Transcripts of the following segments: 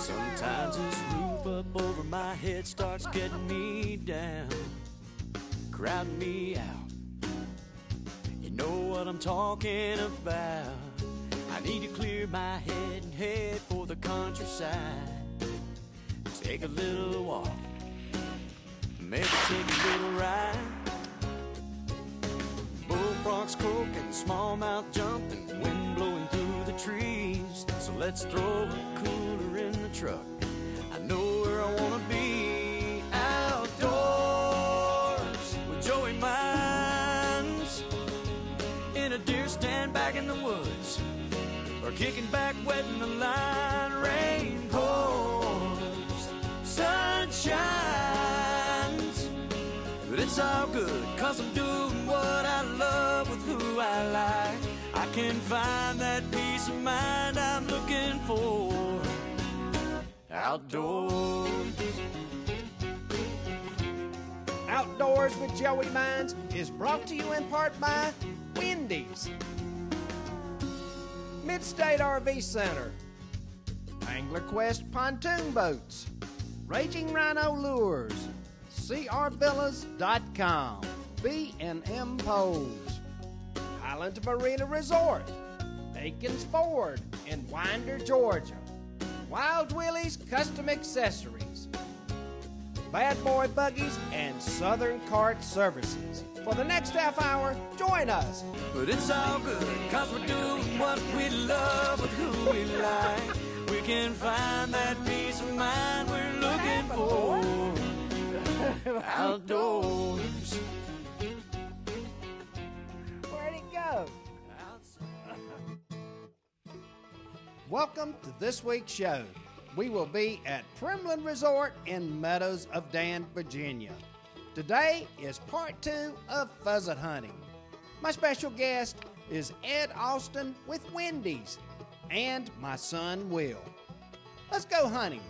Sometimes this roof up over my head starts getting me down, crowding me out. You know what I'm talking about. I need to clear my head and head for the countryside. Take a little walk, maybe take a little ride. Bullfrogs croaking, smallmouth jumping, wind blowing through the trees. So let's throw a cooler in the truck. I know where I wanna be. Outdoors with Joey Mines, in a deer stand back in the woods, or kicking back, wetting the line. Rain pours, sun shines, but it's all good, 'cause I'm doing what I love with who I like. I can find that peace of mind I'm looking for outdoors. Outdoors with Joey Mines is brought to you in part by Wendy's, Midstate RV Center, Angler Quest Pontoon Boats, Raging Rhino Lures, crvillas.com, B&M Poles, Highland Marina Resort, Aikens Ford in Winder, Georgia, Wild Willie's Custom Accessories, Bad Boy Buggies, and Southern Cart Services. For the next half hour, join us. But it's all good, 'cause we're doing what we love with who we like. We can find that peace of mind we're looking for outdoors. Where'd it go? Welcome to this week's show. We will be at Primland Resort in Meadows of Dan, Virginia. Today is part 2 of pheasant hunting. My special guest is Ed Austin with Wendy's, and my son Will. Let's go hunting.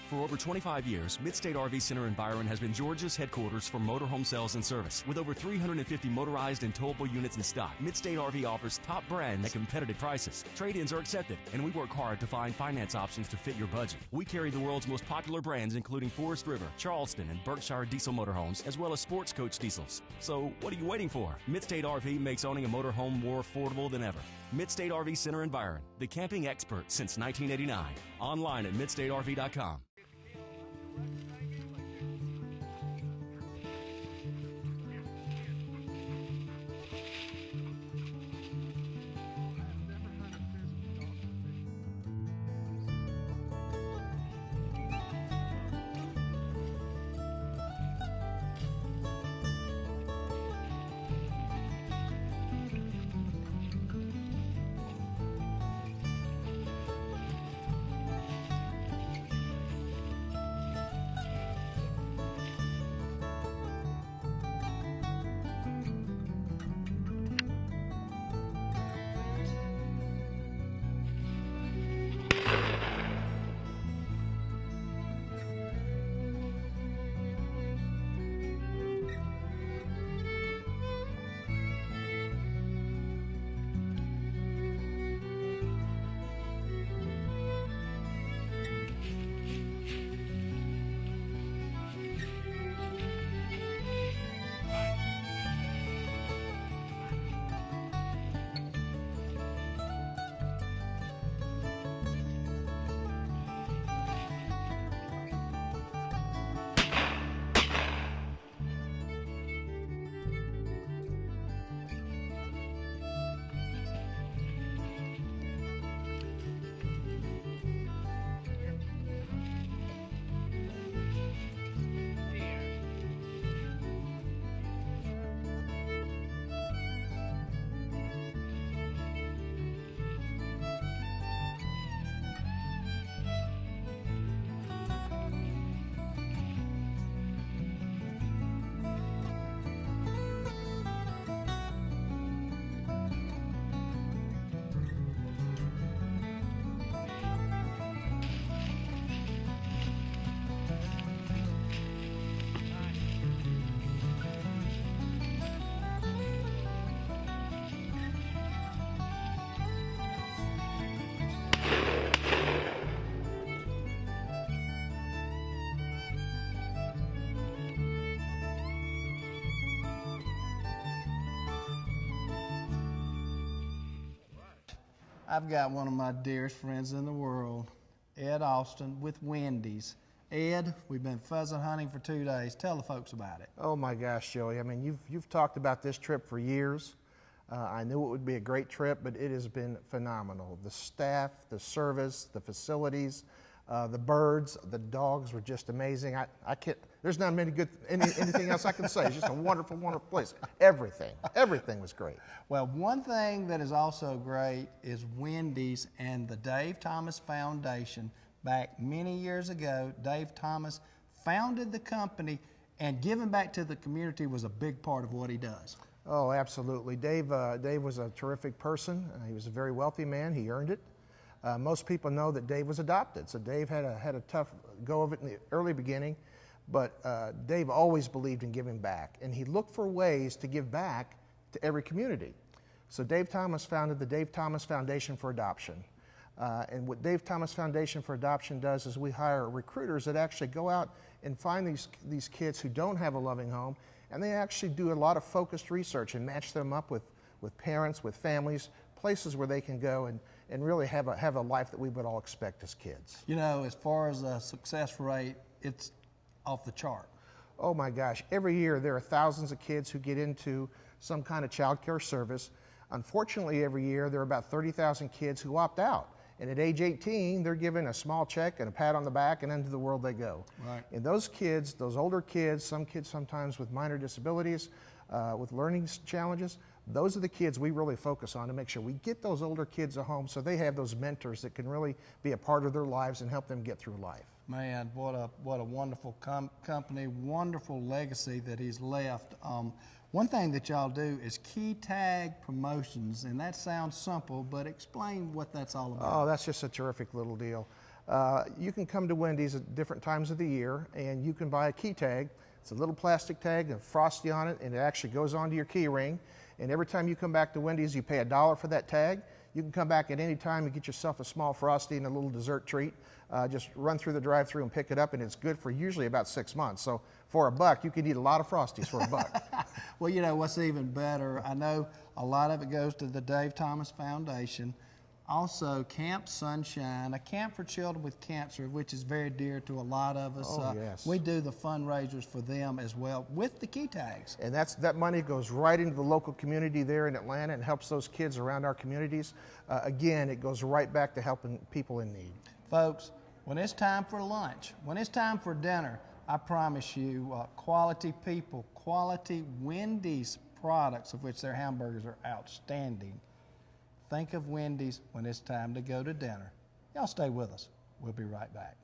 For over 25 years, Midstate RV Center in Byron has been Georgia's headquarters for motorhome sales and service. With over 350 motorized and towable units in stock, Midstate RV offers top brands at competitive prices. Trade-ins are accepted, and we work hard to find finance options to fit your budget. We carry the world's most popular brands, including Forest River, Charleston, and Berkshire diesel motorhomes, as well as Sports Coach diesels. So what are you waiting for? Midstate RV makes owning a motorhome more affordable than ever. Midstate RV Center in Byron, the camping expert since 1989. Online at midstaterv.com. I've got one of my dearest friends in the world, Ed Austin with Wendy's. Ed, we've been pheasant hunting for 2 days. Tell the folks about it. Oh my gosh, Joey. I mean, you've talked about this trip for years. I knew it would be a great trip, but it has been phenomenal. The staff, the service, the facilities, the birds, the dogs were just amazing. I can't, there's not anything else I can say. It's just a wonderful, wonderful place. Everything was great. Well, one thing that is also great is Wendy's and the Dave Thomas Foundation. Back many years ago, Dave Thomas founded the company, and giving back to the community was a big part of what he does. Oh, absolutely. Dave was a terrific person. He was a very wealthy man. He earned it. Most people know that Dave was adopted, so Dave had a tough go of it in the early beginning, but Dave always believed in giving back, and he looked for ways to give back to every community. So Dave Thomas founded the Dave Thomas Foundation for Adoption. And what Dave Thomas Foundation for Adoption does is we hire recruiters that actually go out and find these kids who don't have a loving home, and they actually do a lot of focused research and match them up with parents, with families, places where they can go and really have a life that we would all expect as kids. You know, as far as the success rate, it's off the chart. Oh my gosh, every year there are thousands of kids who get into some kind of child care service. Unfortunately, every year there are about 30,000 kids who opt out. And at age 18, they're given a small check and a pat on the back, and into the world they go. Right. And those kids, those older kids, some kids sometimes with minor disabilities, with learning challenges, those are the kids we really focus on to make sure we get those older kids a home so they have those mentors that can really be a part of their lives and help them get through life. Man, what a wonderful company, wonderful legacy that he's left. One thing that y'all do is key tag promotions, and that sounds simple, but explain what that's all about. Oh, that's just a terrific little deal. You can come to Wendy's at different times of the year, and you can buy a key tag. It's a little plastic tag with Frosty on it, and it actually goes onto your key ring. And every time you come back to Wendy's, you pay $1 for that tag. You can come back at any time and get yourself a small Frosty and a little dessert treat. Just run through the drive-thru and pick it up, and it's good for usually about 6 months. So for $1, you can eat a lot of Frosties for $1. Well, you know, what's even better, I know a lot of it goes to the Dave Thomas Foundation. Also, Camp Sunshine, a camp for children with cancer, which is very dear to a lot of us. Oh, yes. We do the fundraisers for them as well with the key tags. And that money goes right into the local community there in Atlanta and helps those kids around our communities. Again, it goes right back to helping people in need. Folks, when it's time for lunch, when it's time for dinner, I promise you, quality people, quality Wendy's products, of which their hamburgers are outstanding. Think of Wendy's when it's time to go to dinner. Y'all stay with us. We'll be right back.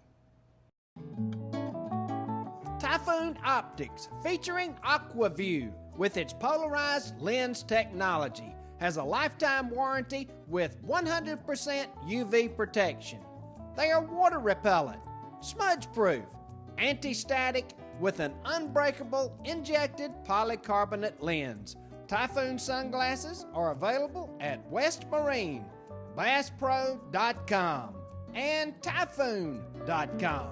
Typhoon Optics, featuring AquaView with its polarized lens technology, has a lifetime warranty with 100% UV protection. They are water repellent, smudge proof, anti-static with an unbreakable injected polycarbonate lens. Typhoon sunglasses are available at West Marine, BassPro.com, and Typhoon.com.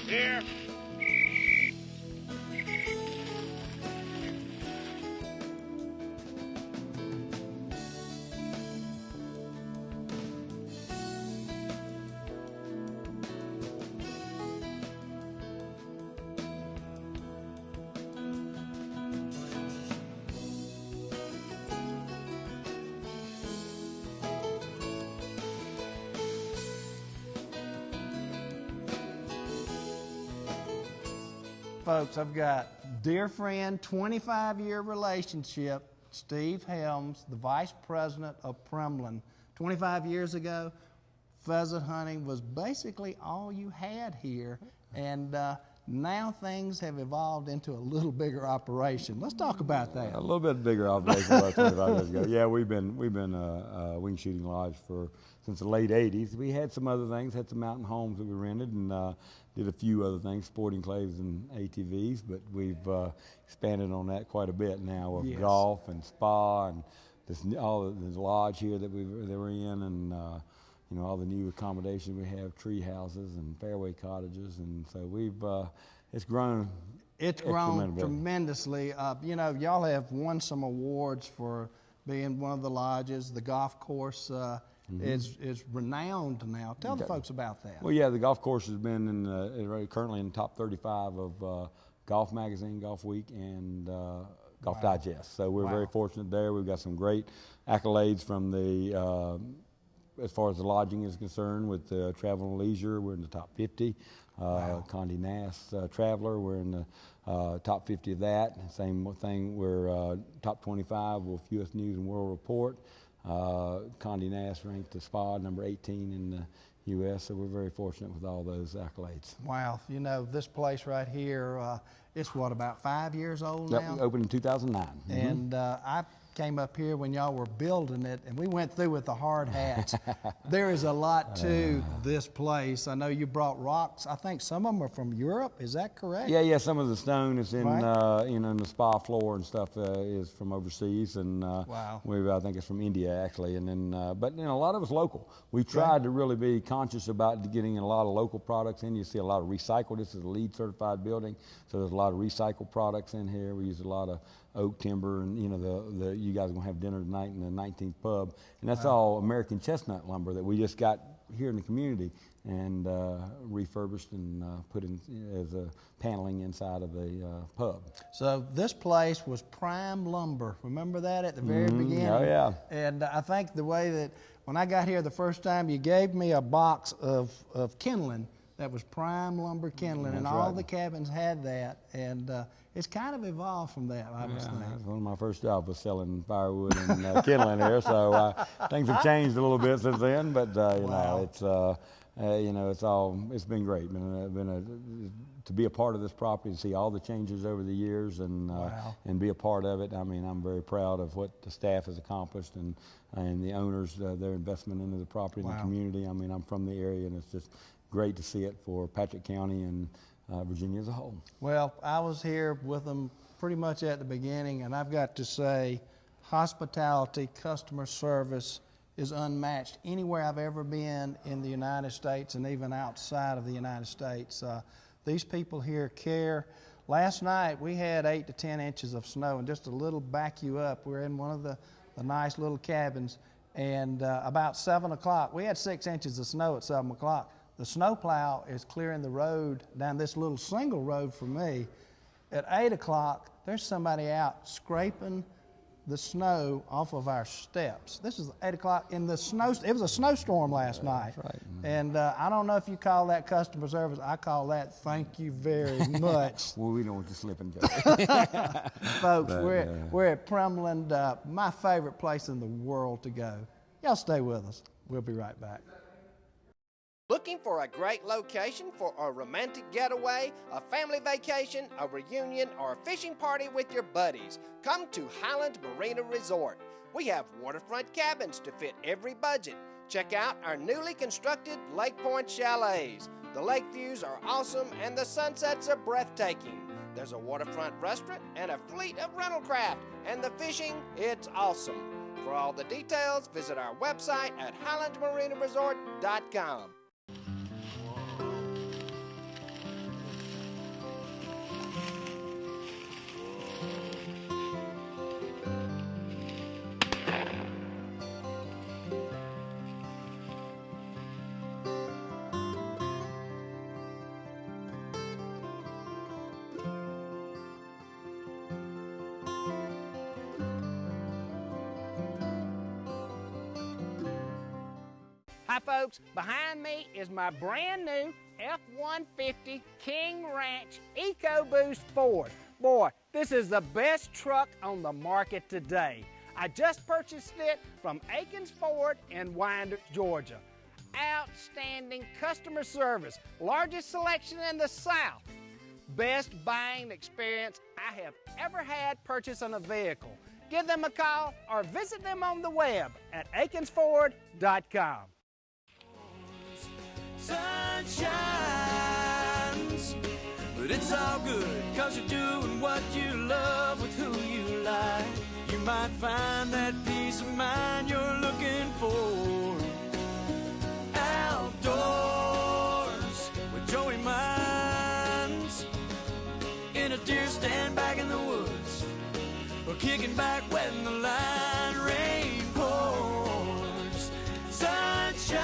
Here. Folks, I've got dear friend, 25-year relationship, Steve Helms, the vice president of Primland. 25 years ago, pheasant hunting was basically all you had here, and now things have evolved into a little bigger operation. Let's talk about that. A little bit bigger operation about 25 years ago. Yeah, we've been a wing shooting lodge since the late 80s. We had some other things, had some mountain homes that we rented, and did a few other things, sporting clays and ATVs, but we've expanded on that quite a bit now with golf and spa and all the lodge here that we're in, and you know, all the new accommodations we have, tree houses and fairway cottages, and so we've it's grown. It's grown tremendously. You know, y'all have won some awards for being one of the lodges. The golf course is renowned now. Tell the folks about that. Well, yeah, the golf course has been currently in the top 35 of Golf Magazine, Golf Week, and Golf Digest. So we're very fortunate there. We've got some great accolades from the as far as the lodging is concerned, with Travel and Leisure, we're in the top 50. Condé Nast Traveler, we're in the top 50 of that. Same thing, we're top 25 with U.S. News and World Report. Condé Nast ranked the spa number 18 in the U.S., so we're very fortunate with all those accolades. Wow, you know, this place right here, it's what, about 5 years old now? Yep, opened in 2009. And I came up here when y'all were building it, and we went through with the hard hats. There is a lot to this place. I know you brought rocks. I think some of them are from Europe. Is that correct? Yeah. Some of the stone is in, you know, in the spa floor and stuff is from overseas, and I think it's from India actually. And then, but you know, a lot of it's local. We tried to really be conscious about getting a lot of local products in. You see a lot of recycled. This is a LEED certified building, so there's a lot of recycled products in here. We use a lot of oak timber, and you know, you guys are gonna have dinner tonight in the 19th pub, and that's all American chestnut lumber that we just got here in the community and refurbished and put in as a paneling inside of the pub. So this place was prime lumber. Remember that at the very beginning? Oh yeah. And I think the way that when I got here the first time, you gave me a box of kindling that was prime lumber kindling, and all the cabins had that, and it's kind of evolved from that, I was thinking. That's one of my first jobs was selling firewood and kindling here, so things have changed a little bit since then, but you know, it's you know, it's been great. To be a part of this property, to see all the changes over the years, and be a part of it. I mean, I'm very proud of what the staff has accomplished, and the owners, their investment into the property and the community. I mean, I'm from the area, and it's just great to see it for Patrick County and Virginia as a whole. Well, I was here with them pretty much at the beginning, and I've got to say, hospitality, customer service is unmatched anywhere I've ever been in the United States and even outside of the United States. These people here care. Last night we had 8 to 10 inches of snow, and just to little back you up, we're in one of the nice little cabins, and about 7 o'clock, we had 6 inches of snow at 7 o'clock. The snowplow is clearing the road down this little single road for me. At 8 o'clock, there's somebody out scraping the snow off of our steps. This is 8 o'clock in the snow. It was a snowstorm last night. That's right. And I don't know if you call that customer service. I call that thank you very much. Well, we don't want you slipping, Joe. Folks, we're at Primland, my favorite place in the world to go. Y'all stay with us. We'll be right back. Looking for a great location for a romantic getaway, a family vacation, a reunion, or a fishing party with your buddies? Come to Rimland Resort. We have waterfront cabins to fit every budget. Check out our newly constructed Lake Point chalets. The lake views are awesome and the sunsets are breathtaking. There's a waterfront restaurant and a fleet of rental craft, and the fishing, it's awesome. For all the details, visit our website at highlandmarinaresort.com. Hi folks, behind me is my brand new F-150 King Ranch EcoBoost Ford. Boy, this is the best truck on the market today. I just purchased it from Akins Ford in Winder, Georgia. Outstanding customer service, largest selection in the South. Best buying experience I have ever had purchasing a vehicle. Give them a call or visit them on the web at akinsford.com. Sun shines, but it's all good, 'cause you're doing what you love with who you like. You might find that peace of mind you're looking for. Outdoors with Joey Mines, in a deer stand back in the woods, or kicking back, wetting the line. Rain pours, sun shines,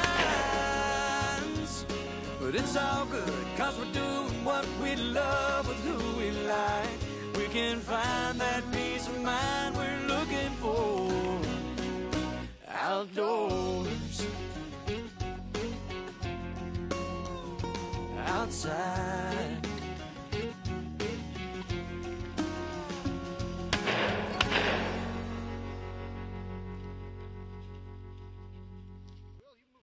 but it's all good, 'cause we're doing what we love with who we like. We can find that peace of mind we're looking for. Outdoors, outside.